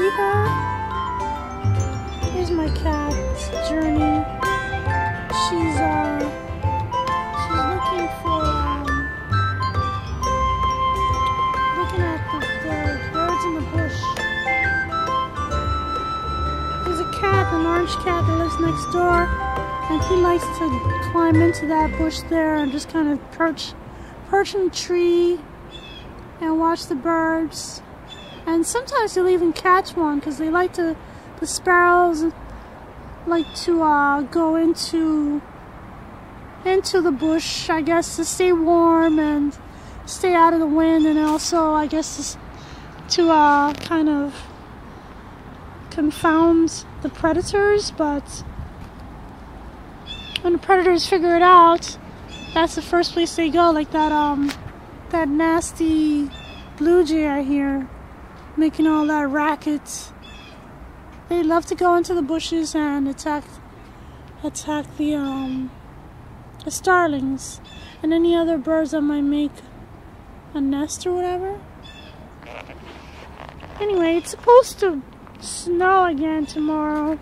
see her? Here's my cat, Journey. She's looking for, looking at the birds in the bush. There's a cat, an orange cat that lives next door, and he likes to climb into that bush there and just kind of perch in the tree and watch the birds. And sometimes they'll even catch one because they like to, the sparrows like to go into the bush, I guess, to stay warm and stay out of the wind, and also, I guess, to kind of confound the predators. But when the predators figure it out, that's the first place they go, like that nasty blue jay I hear making all that racket. They love to go into the bushes and attack the starlings and any other birds that might make a nest or whatever. Anyway, it's supposed to snow again tomorrow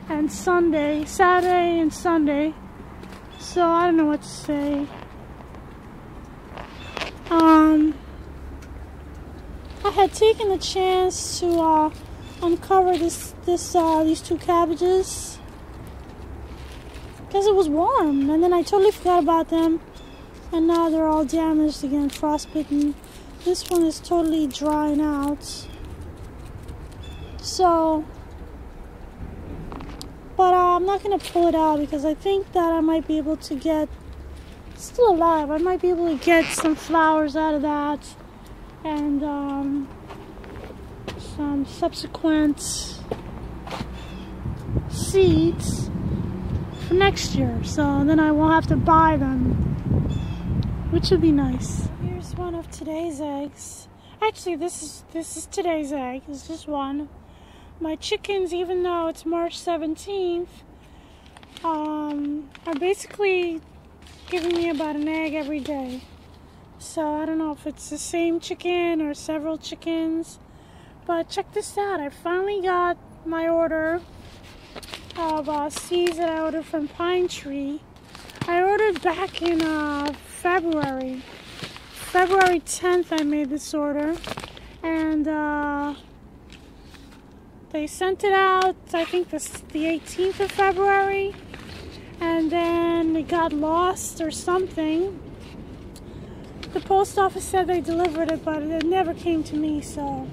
and Sunday, Saturday and Sunday. So I don't know what to say. I had taken the chance to uncover these two cabbages because it was warm, and then I totally forgot about them, and now they're all damaged again, frostbitten. This one is totally drying out. So, but I'm not gonna pull it out because I think that I might be able to get, still alive, I might be able to get some flowers out of that, and some subsequent seeds for next year, so then I won't have to buy them, which would be nice. Here's one of today's eggs. Actually, this is today's egg. It's just one. My chickens, even though it's March 17th, are basically giving me about an egg every day. So I don't know if it's the same chicken or several chickens. But check this out. I finally got my order of seeds that I ordered from Pinetree. I ordered back in February. February 10th I made this order. And they sent it out, I think the 18th of February. And then it got lost or something. The post office said they delivered it, but it never came to me, so...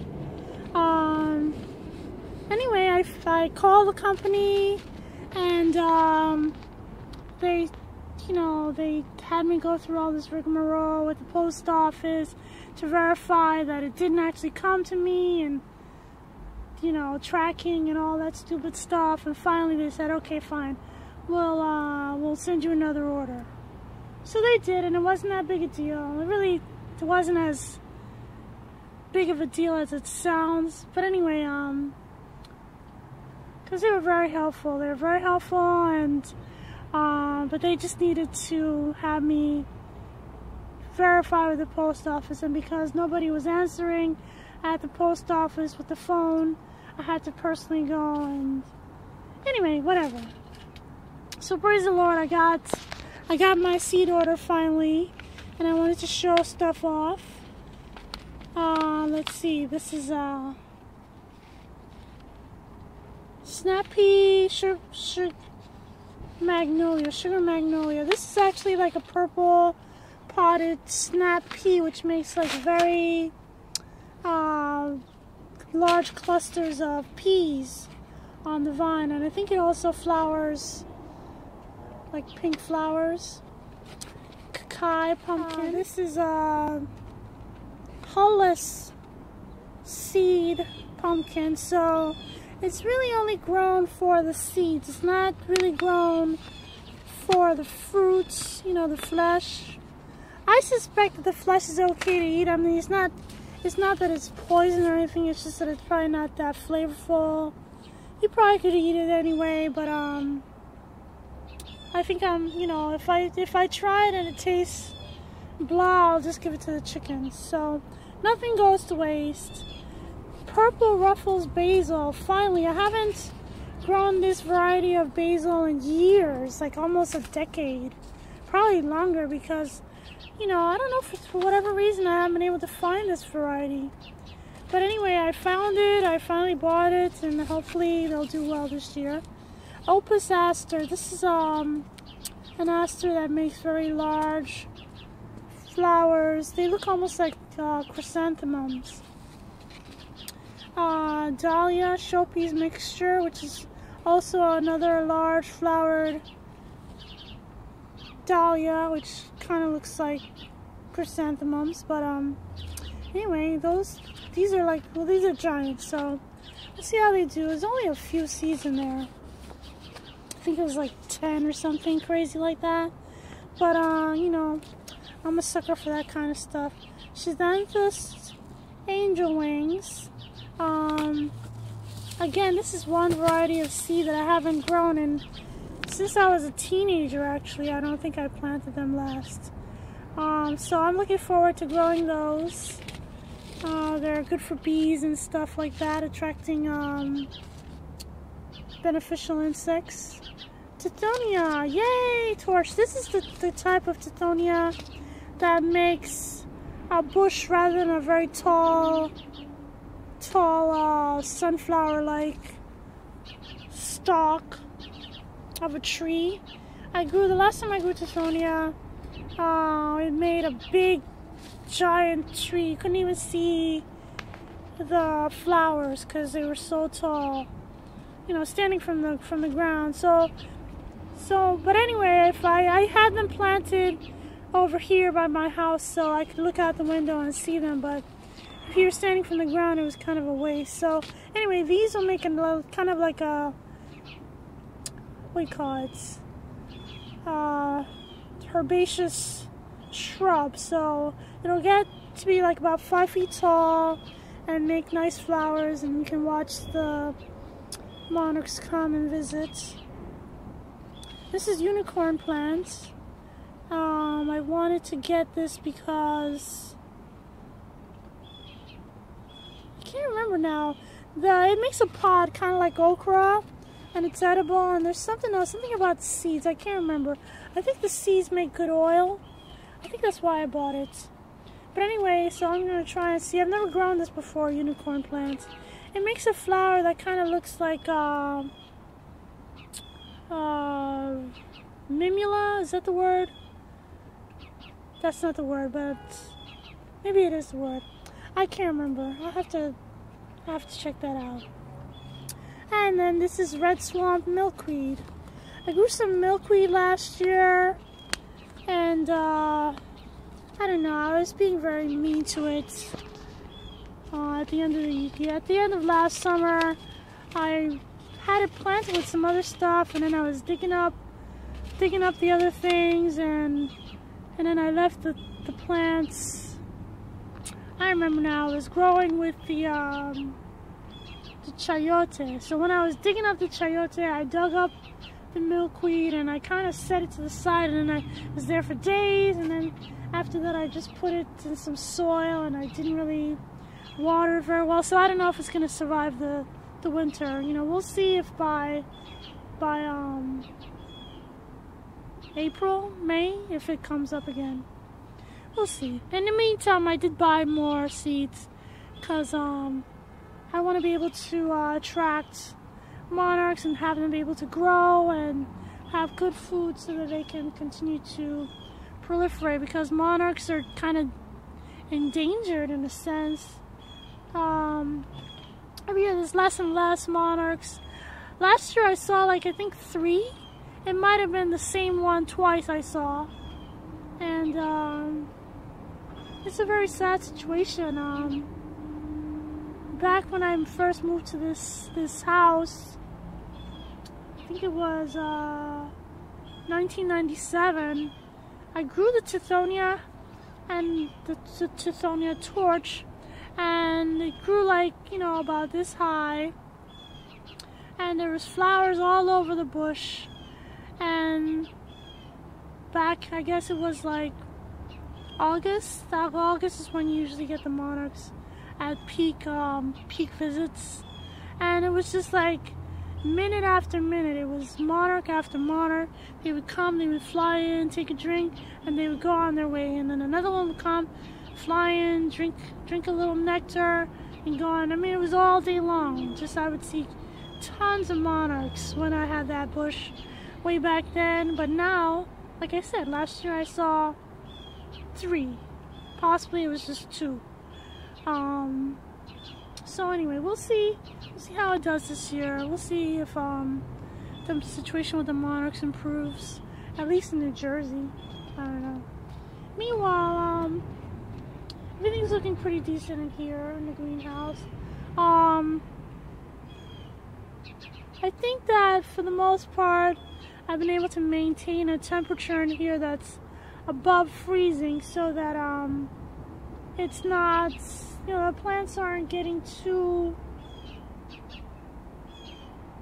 Anyway, I called the company, and they had me go through all this rigmarole with the post office to verify that it didn't actually come to me, and tracking and all that stupid stuff. And finally they said, okay, fine, we'll send you another order. So they did, and it wasn't that big a deal. It wasn't as big of a deal as it sounds. But anyway, because they were very helpful. They were very helpful, and but they just needed to have me verify with the post office, and because nobody was answering at the post office with the phone, I had to personally go. And anyway, whatever. So praise the Lord, I got my seed order finally, and I wanted to show stuff off. Let's see, this is Snappy Sugar Magnolia. This is actually like a purple potted snap pea, which makes like very large clusters of peas on the vine, and I think it also flowers like pink flowers. Kakai pumpkin. This is a hulless seed pumpkin, so it's really only grown for the seeds. It's not really grown for the fruits, the flesh. I suspect that the flesh is okay to eat. I mean, it's not that it's poison or anything, it's just that it's probably not that flavorful. You probably could eat it anyway, but I think if I try it and it tastes blah, I'll just give it to the chickens. So nothing goes to waste. purple ruffles basil. Finally, I haven't grown this variety of basil in years, like almost a decade, probably longer, because, you know, I don't know, for whatever reason I haven't been able to find this variety. But anyway, I found it, I finally bought it, and hopefully they'll do well this year. Opus aster. This is an aster that makes very large flowers. They look almost like chrysanthemums. Dahlia showpiece mixture, which is also another large flowered dahlia, which kind of looks like chrysanthemums. But anyway, these are like, well, these are giant, so let's see how they do. There's only a few seeds in there. I think it was like 10 or something crazy like that. But you know, I'm a sucker for that kind of stuff. Schizanthus angel wings. Again, this is one variety of seed that I haven't grown in since I was a teenager, actually. I don't think I planted them last. So I'm looking forward to growing those. They're good for bees and stuff like that, attracting beneficial insects. Tithonia, yay, torch. This is the type of Tithonia that makes a bush rather than a very tall sunflower-like stalk of a tree. The last time I grew Tithonia, it made a big, giant tree. You couldn't even see the flowers because they were so tall, you know, standing from the ground. But anyway, if I had them planted over here by my house so I could look out the window and see them, but if you were standing from the ground, it was kind of a waste. So anyway, these will make kind of like a, what do you call it? Herbaceous shrub. So it'll get to be like about 5 feet tall and make nice flowers, and you can watch the monarchs come and visit. This is unicorn plant. I wanted to get this because I can't remember now. It makes a pod kind of like okra, and it's edible, and there's something else, something about seeds, I can't remember. I think the seeds make good oil. I think that's why I bought it. But anyway, so I'm going to try and see. I've never grown this before, unicorn plant. It makes a flower that kind of looks like mimula, is that the word? That's not the word, but maybe it is the word. I can't remember. I'll have to check that out. And then this is red swamp milkweed. I grew some milkweed last year, and I don't know, I was being very mean to it. At the end of last summer, I had it planted with some other stuff, and then I was digging up the other things, and then I left the plants. I remember now, I was growing with the chayote. So when I was digging up the chayote, I dug up the milkweed and I kind of set it to the side, and then I was there for days, and then after that I just put it in some soil, and I didn't really water it very well. So I don't know if it's going to survive the winter. You know, we'll see if by April, May, if it comes up again. We'll see. In the meantime, I did buy more seeds because I want to be able to attract monarchs and have them be able to grow and have good food so that they can continue to proliferate, because monarchs are kind of endangered in a sense. Every year there's less and less monarchs. Last year I saw like I think 3. It might have been the same one twice I saw, and it's a very sad situation. Back when I first moved to this house, I think it was 1997, I grew the Tithonia and the Tithonia torch, and it grew like, you know, about this high, and there was flowers all over the bush. And back, I guess it was like August. August is when you usually get the monarchs. at peak visits, and it was just like minute after minute. It was monarch after monarch. They would come, they would fly in, take a drink, and they would go on their way. And then another one would come, fly in, drink a little nectar, and go on. I mean, it was all day long. Just I would see tons of monarchs when I had that bush way back then. But now, like I said, last year I saw 3. Possibly it was just 2. So anyway, we'll see how it does this year. We'll see if the situation with the monarchs improves, at least in New Jersey. I don't know. Meanwhile, everything's looking pretty decent in here in the greenhouse. I think that for the most part, I've been able to maintain a temperature in here that's above freezing, so that it's not, you know, the plants aren't getting too,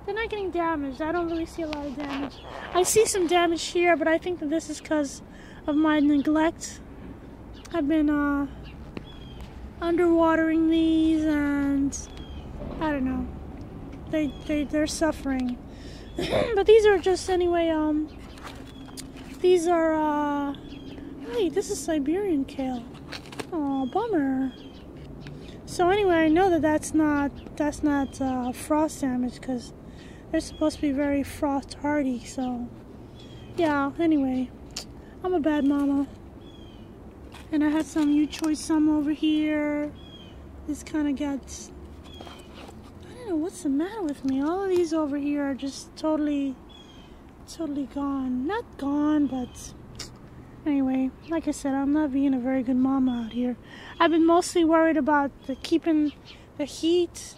they're not getting damaged. I don't really see a lot of damage. I see some damage here, but I think that this is because of my neglect. I've been underwatering these, and I don't know, they're suffering. But these are just, anyway, these are wait, this is Siberian kale. Oh, bummer. So anyway, I know that that's not frost damage, because they're supposed to be very frost hardy. So yeah, anyway, I'm a bad mama. And I had some choice some over here. This kind of gets, I don't know what's the matter with me. All of these over here are just totally gone. Not gone, but anyway, like I said, I'm not being a very good mama out here. I've been mostly worried about keeping the heat,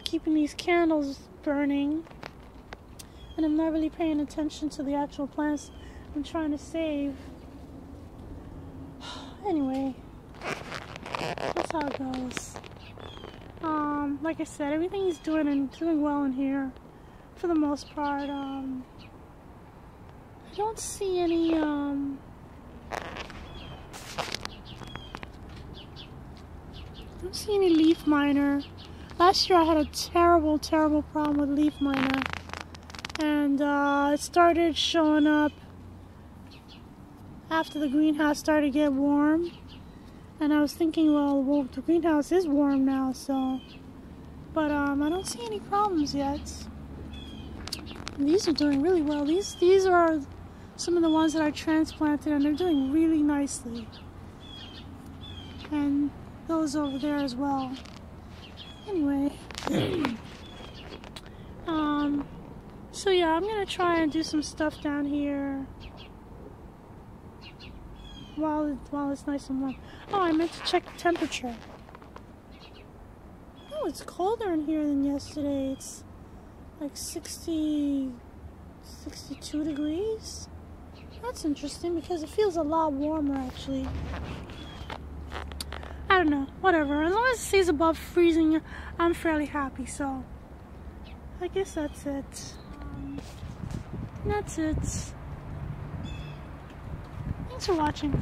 keeping these candles burning, and I'm not really paying attention to the actual plants I'm trying to save. Anyway, that's how it goes. Like I said, everything is doing well in here for the most part. I don't see any leaf miner. Last year I had a terrible problem with leaf miner, and it started showing up after the greenhouse started to get warm. And I was thinking, well, the greenhouse is warm now, so, but I don't see any problems yet. And these are doing really well. These are some of the ones that I transplanted, and they're doing really nicely. And those over there as well. Anyway, so yeah, I'm gonna try and do some stuff down here while it's nice and warm. Oh, I meant to check the temperature. Oh, it's colder in here than yesterday. It's like 62 degrees. That's interesting, because it feels a lot warmer actually. I don't know, whatever. As long as it stays above freezing, I'm fairly happy. So I guess that's it. That's it. Thanks for watching.